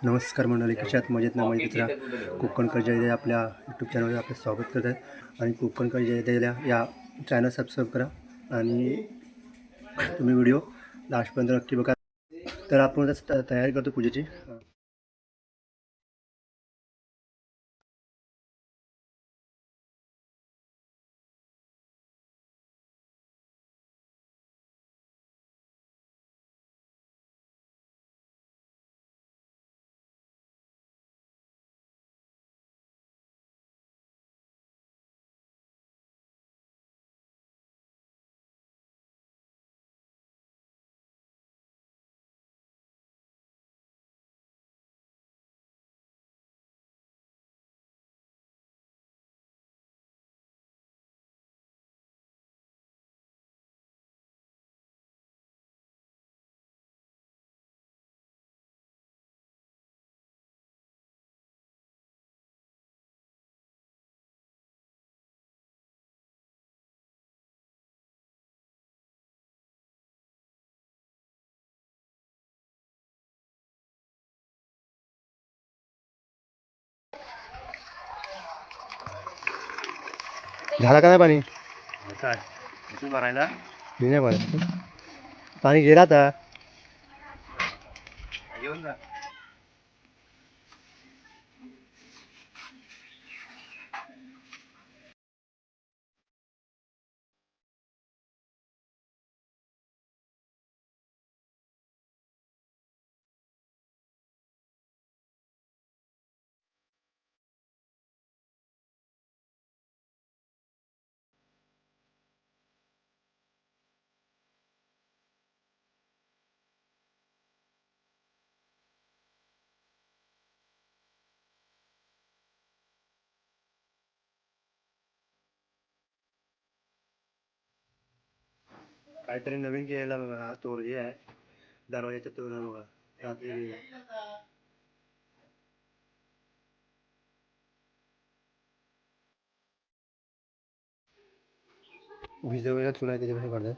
नमस्कार मंडळी, कशात मजेत ना मजेत राहा. कोकणकर जयदे आपल्या यूट्यूब चॅनलवर आपलं स्वागत करत आहे आणि कोकणकर जयदेला या चॅनल सबस्क्राईब करा आणि तुम्ही व्हिडिओ लास्टपर्यंत नक्की बघा. तर आपण आता तयारी करतो पूजेची. झाला का नाही पाणी? काय भरायला नाही भरायचं, पाणी गेला आता. येऊन जा. काहीतरी नवीन केलेला बघा, हा तोर हे आहे दरवाजाच्या तोरणा बघा. रात्री भिजवलेला चुना आहे त्याच्यापासून काढतात.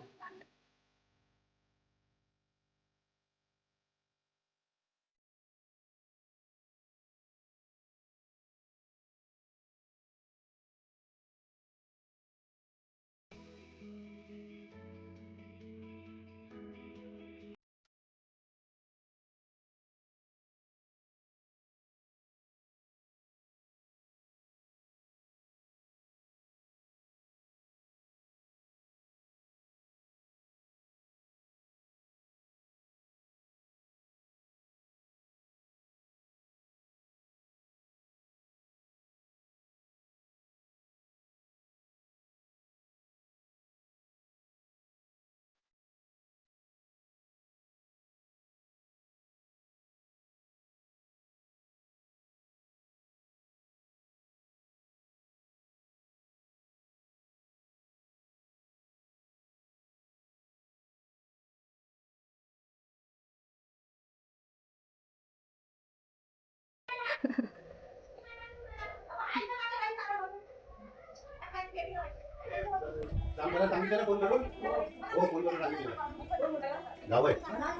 जाऊ आहे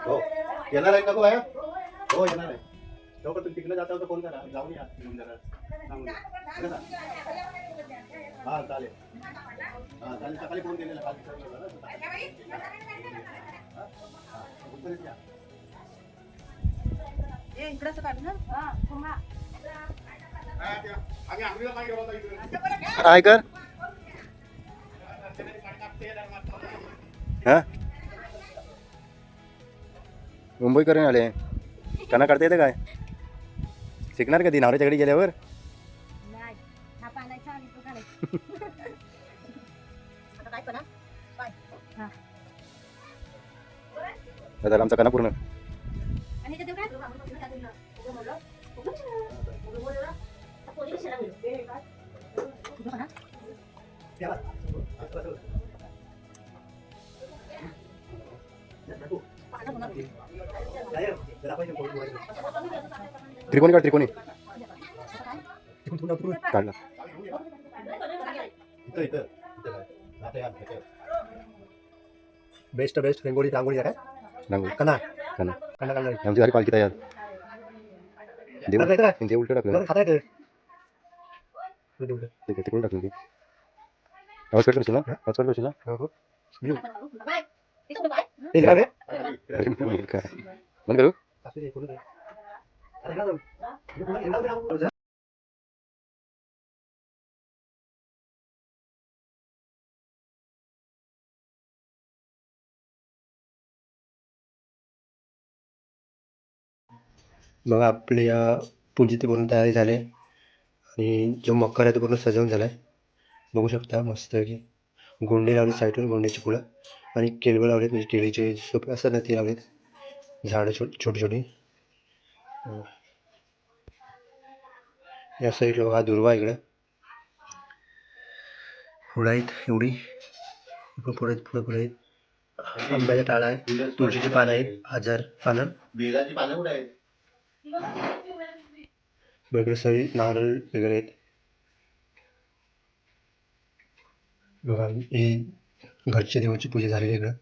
हो, येणार आहे का तू? आहे हो, येणार आहे. तेव्हा तुम्ही तिकडे जाता तर फोन करा, जाऊन या घेऊन जरा. हा चालेल, हा चालेल. सकाळी फोन केलेला काल काय कर हा मुंबई करून आले. त्यांना काढता येतं काय? शिकणार कधी नवऱ्याच्या घरी गेल्यावर? झाला आमचा काना पूर्ण. त्रिकोणी काढ, त्रिकोणी काढला. बेस्ट बेस्ट रंगोळी रांगोळी आहे काय? रांगोळी कना कना कना काढला. आमची घरी पालखी तयार. ते उलट टाकलं तिकडून टाकलं ती आवाज कट करशील ना आवाज कट करशील ना काय बंद करू बघा आपल्या पूजेची पूर्ण तयारी झाली आणि जो मकर आहे तो पूर्ण सजवून झाला आहे बघू शकता मस्त की गोंडे लावले साईडवर गोंड्याची फुलं आणि केळवं लावलेत म्हणजे केळीचे सोपे असतात ना ते लावलेत झाडं छोटी छोटी या साईडला बघा दुर्वा इकडं फुलं आहेत एवढी पुढे आहेत आंब्याचा टाळा आहे तुळशीची पानं आहेत 1000 पानं बेलाची पानं कुठे आहेत वेगळे सगळी नारळ वगैरे आहेत बघा ही घरच्या देवाची पूजा झालेली इकडं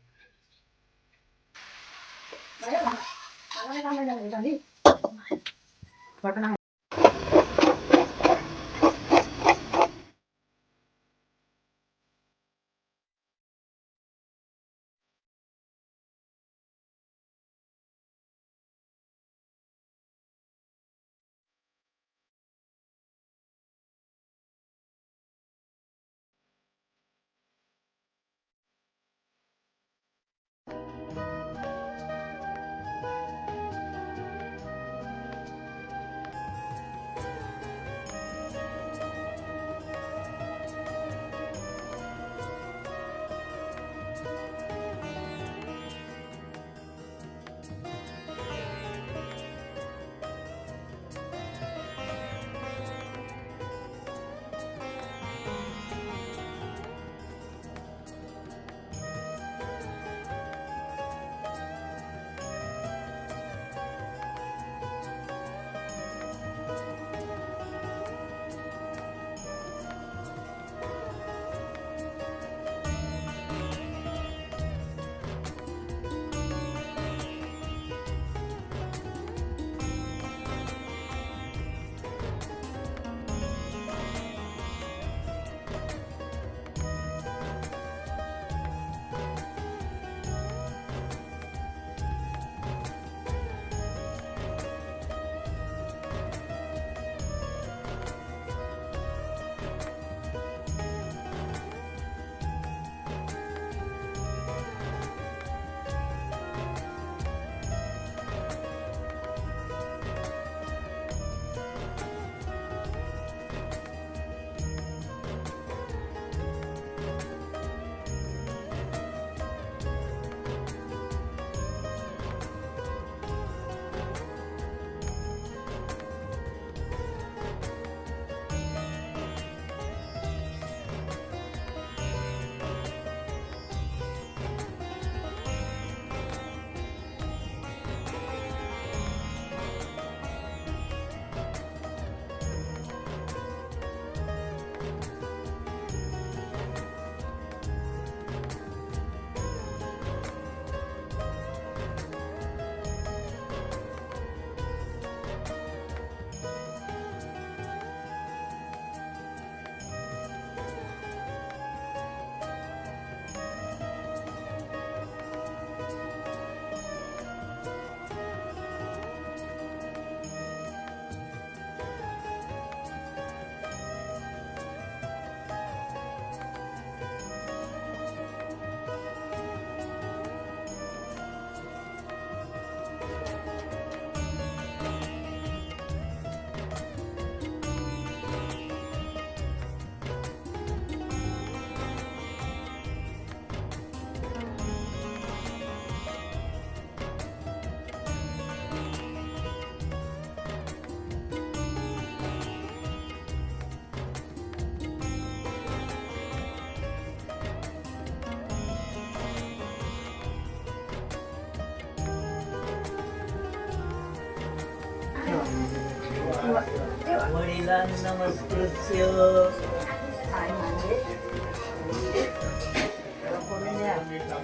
वडिलांना नमस्कृत्य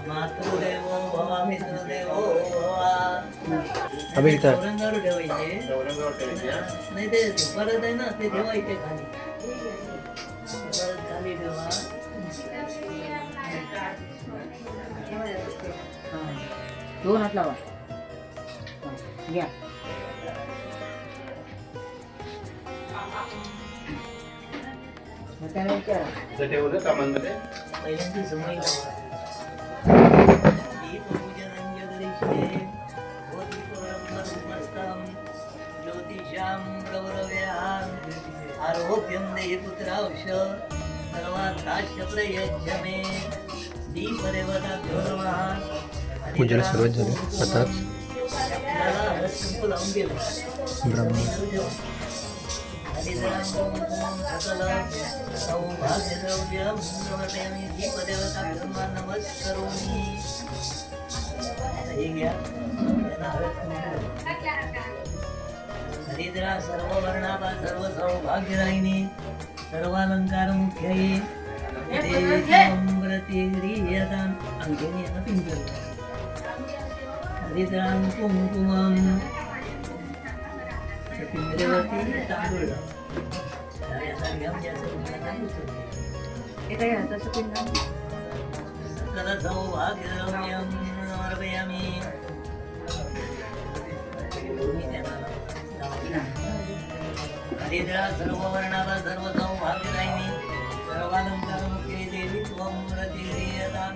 मातृदेवो भव पितृदेवो भव आम्ही इथं चौरंगावर ठेवायचे नाही ते परत आहे ना ते ठेवायचे खाली परत खाली ठेवा दोन हात लावा घ्या मग त्याला विचारा पहिल्यांदी समय लावा ज्योतिषाम गौरव्याम आरोग्यम देहि पुत्रांश सर्वार्थाश्च प्रयच्छमे दीपदेवता धर्मः पूजेला सुरुवात झाली आताच आपल्याला हळद कुंकू लावून गेलं ब्राह्मण नमस्करोमि हरिद्रा सर्व वर्णापा सर्व सौभाग्यदायिनी सर्वालंकार मुख्यये देवीम्रतिगृह्यताम् अंगेने पिंपल हरिद्रां कुंकुमं पिंपरेवरती तांदूळ सकल सौभाग्यरम्यं समर्पयामि हरिद्रा सर्व वर्णाला सर्व सौभाग्यदायिनी सर्वालंकार मुख्ये देवी त्वं प्रतिगृह्यतां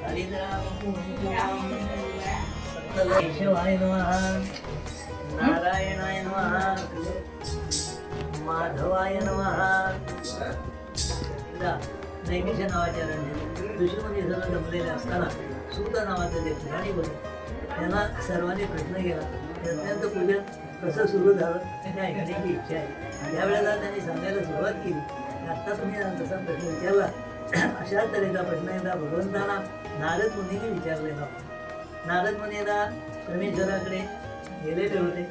हरिद्रा कुंकुमं सकल केशवाय नमः नारायणाय नमः माधवाय नमः नैमिष नावाच्या रंजन दुश्मनी सगळं जमलेले असताना सूत नावाचं जे पुराणी होते त्यांना सर्वांनी प्रश्न केला अत्यंत पूजन कसं सुरू झालं हे ऐकण्याची इच्छा आहे त्यावेळेला त्यांनी सांगायला सुरुवात केली आत्ता तुम्ही तसा प्रश्न विचारला अशाच तऱ्हेचा प्रश्न एकदा भगवंतांना नारद मुनीने विचारलेला होता नारद मुनी एकदा परमेश्वराकडे गेलेले होते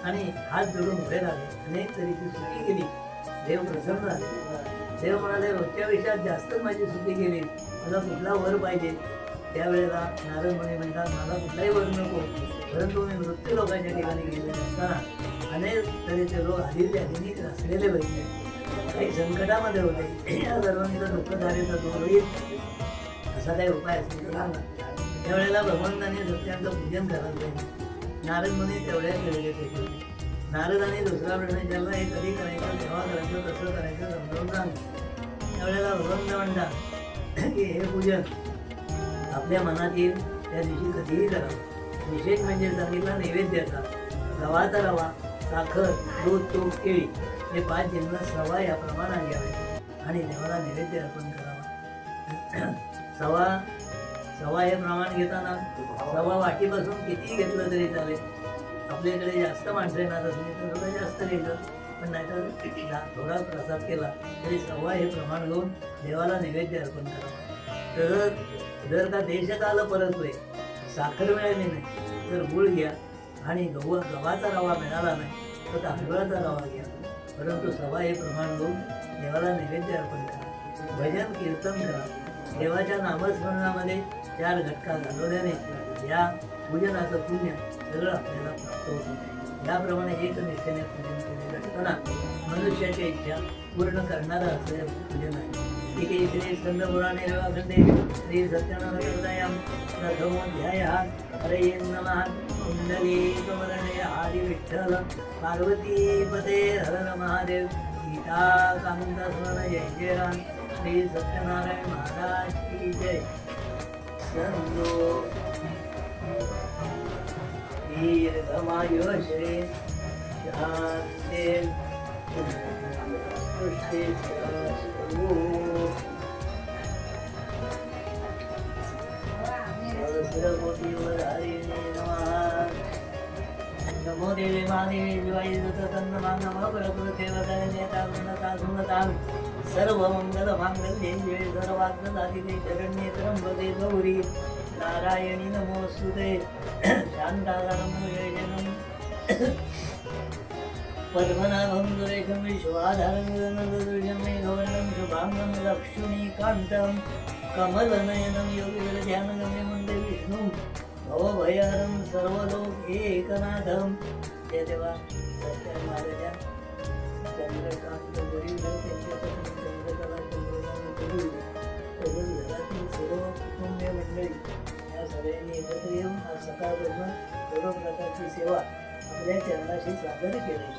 आणि हात जोडून उभे राहिले अनेक तऱ्हेची स्तुती केली देव प्रसन्न झाले देव म्हणाले रोजच्या विषयात जास्तच माझी स्तुती केली मला कुठला वर पाहिजे त्यावेळेला नारद मुनी म्हणतात मला कुठलाही वर नको परंतु मी मृत्यू लोकांच्या ठिकाणी गेलेले असताना अनेक तऱ्हेचे लोक आधीचे आधीने असलेले बघितले काही संकटामध्ये होते या सर्वांचं दुःख झाले तर दूर होईल असा काही उपाय असेल तर सांगा त्यावेळेला भगवंतांनी सत्यांचं पूजन करायला पाहिजे नारद मुनी तेवढ्याच वेळेला होते नारदाने दुसरा प्रश्न विचारला हे कधी करायचं तेव्हा करायचं कसं करायचं समजावून सांग त्यावेळेला भगवंत म्हणतात की हे पूजन आपल्या मनात येईल त्या दिवशी कधीही करावं विशेष म्हणजे सांगितलं नैवेद्याचा गव्हाचा रवा साखर दूध तूप केळी हे 5 जिन्नस सवा या प्रमाणात घ्यावे आणि देवाला नैवेद्य अर्पण करावा सवा हे प्रमाण घेताना सवा वाटीपासून किती घेतलं तरी चालेल आपल्याकडे जास्त माणसं येणार असली तर थोडं जास्त घ्यायचं पण नाहीतर थोडा प्रसाद केला तरी सवा हे प्रमाण घेऊन देवाला नैवेद्य अर्पण करावं तर जर का देशकाल परतोय साखर मिळाली नाही तर गुळ घ्या आणि गव्हाचा रवा मिळाला नाही तर तांदळाचा रवा घ्या परंतु सवा हे प्रमाण घेऊन देवाला नैवेद्य अर्पण करा भजन कीर्तन करा देवाच्या नामस्मरणामध्ये 4 घटका घालवल्याने या पूजनाचं पुण्य सगळं आपल्याला प्राप्त होतं याप्रमाणे एकनिष्ठेने पूजन केलेलं असताना मनुष्याच्या इच्छा पूर्ण करणारं असं पूजन आहे इथे श्री स्कंद पुराणे रेवाखंडे श्री सत्यनारायणायां प्रथमोऽध्यायः हरये नमः कुंडलीकवरणे हरि विठ्ठल पार्वतीपते हर हर महादेव गीता कांता स्मरण जय जय राम श्री सत्यनारायण महाराज की जय संतो दीर्घमायु श्री शांते नमो देवी महादेवी शिवाय नमः परपुरदेवता सर्व मंगल मांगल्ये शिवे सर्वात्मसाधिके शरण्ये त्र्यंबके गौरी नारायणी नमोस्तुते शांताकारं योजनं पद्मनाभं सुरेशं विश्वाधारं गगनसदृशं मेघवर्णं शुभांगं लक्ष्मीकान्तं कमलनयनं योगिवरध्यानगम्यं वन्दे विष्णुं भवभयहरं सर्वलोकैकनाथं हे देवा सत्य महाराजा चंद्रकांत गरीब त्यांच्यापासून चंद्रकला चंद्रकांत गरीब तसंच घरातील सर्व कुटुंबीय मंडळी या सगळ्यांनी एकत्र येऊन आज सकाळपासून सर्व प्रकारची सेवा आपल्या चरणाशी सादर केली.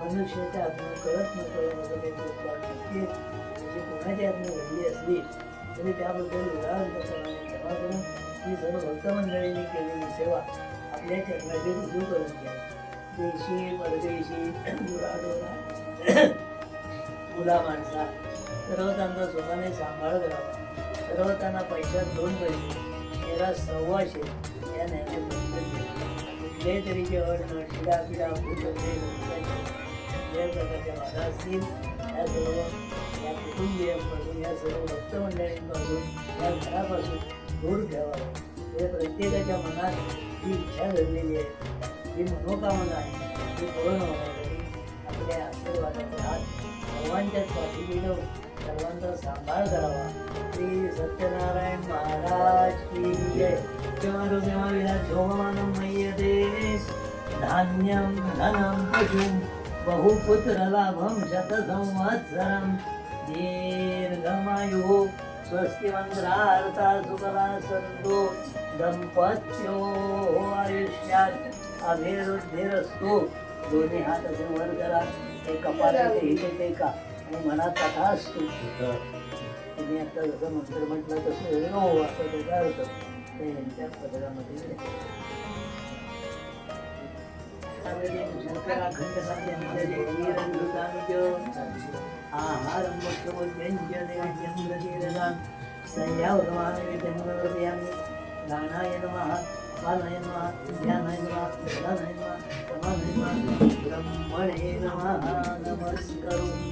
मनुष्याच्या हातून कळत न कळत असं काही उत्पादन म्हणजे कोणाच्या हातून घडली असली तरी त्याबद्दल उदाहरणाप्रमाणे क्षमा करून ही सर्व भक्त मंडळींनी केलेली सेवा आपल्या चरणाशी रुजू करून घ्या. देशी परदेशी गुराढोरा मुला माणसा सर्व त्यांचा सुखाने सांभाळ करावा. सर्व त्यांना पैशात 2 पैसे तेरा 125 या न्यायाने बंधन कुठल्याही तरीचे अडचण शिडापिडा कुठले कुठल्याही प्रकारच्या बाधा असतील या सर्व या कुटुंबियांपासून या सर्व भक्त मंडळींपासून या घरापासून दूर ठेवावं. हे प्रत्येकाच्या मनात जी इच्छा धरलेली आहे जी मनोकामना आहे ती पूर्ण होण्यासाठी आपल्या आशीर्वादाचे हात सर्वांच्याच पाठी मिळवून सर्वांचा सांभाळ करावा. श्री सत्यनारायण महाराज की जय. शोभमानं मय्यते धान्यं धनं पशुं बहुपुत्रलाभं शतसंवत्सरं दीर्घमायुः स्वस्तिमन्त्रार्था सुफला सन्तो दंपत्यो आयुष्यात अभिवृद्धिरस्तु. दोन्ही हात असे वर करा. ते कपाळाचे हिते का आणि मनात कथा असतो. तुम्ही आता जसं मंत्र म्हटलं तसं हो असं त्याचा अर्थ ते यांच्या पदरामध्ये शंकराखंड आहारं गानाय नमः बालाय नमः ध्यानाय नमः प्रधानाय नमः समानाय नमः ब्रह्मणे नमः नमस्करोमि.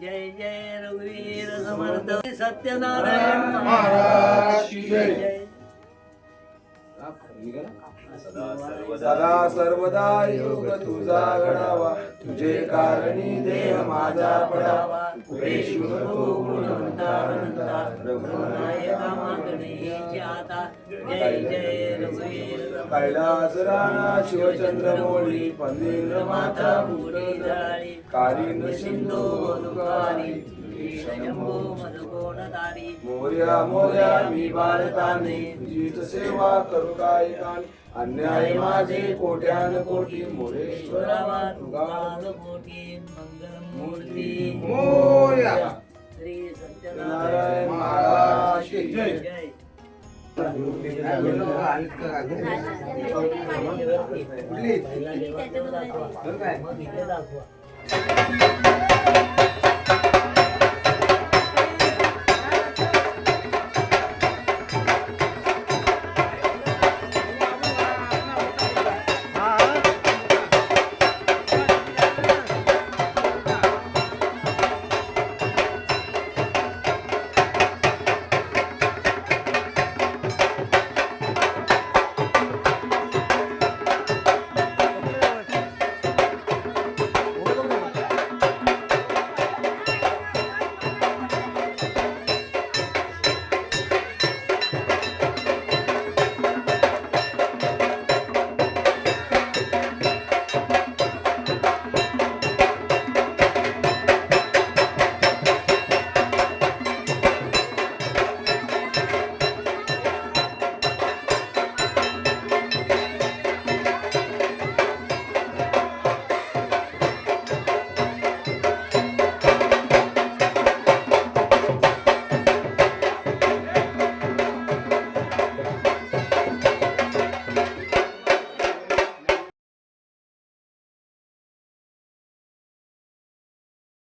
जय जय रघुवीर समर्थ सत्यनारायण महाराज की जय. सदा सर्वदा योग तुझा घडावा, तुझे कारणी देह माझा पडावा. गुणवंता रघुनायका मागणेची आता. जय जय रघुवीर कैलास राणा शिवचंद्र मोळी, पंदिंद्र माता मुकुटी झाली. कालिंद सिंधू मधुकारी, शंभो मधुकोणधारी. मोर्या मोर्या मी भारताने, तुझीच सेवा करू काय कान. अन्याय माझे कोट्यान कोटी, मोरेश्वरा तुझा कोटी. मंगलमूर्ती मोर्या. श्री सत्यनारायण महाराज की जय. जय. पहिला देवाला दाखवा, मग इथे दाखवा.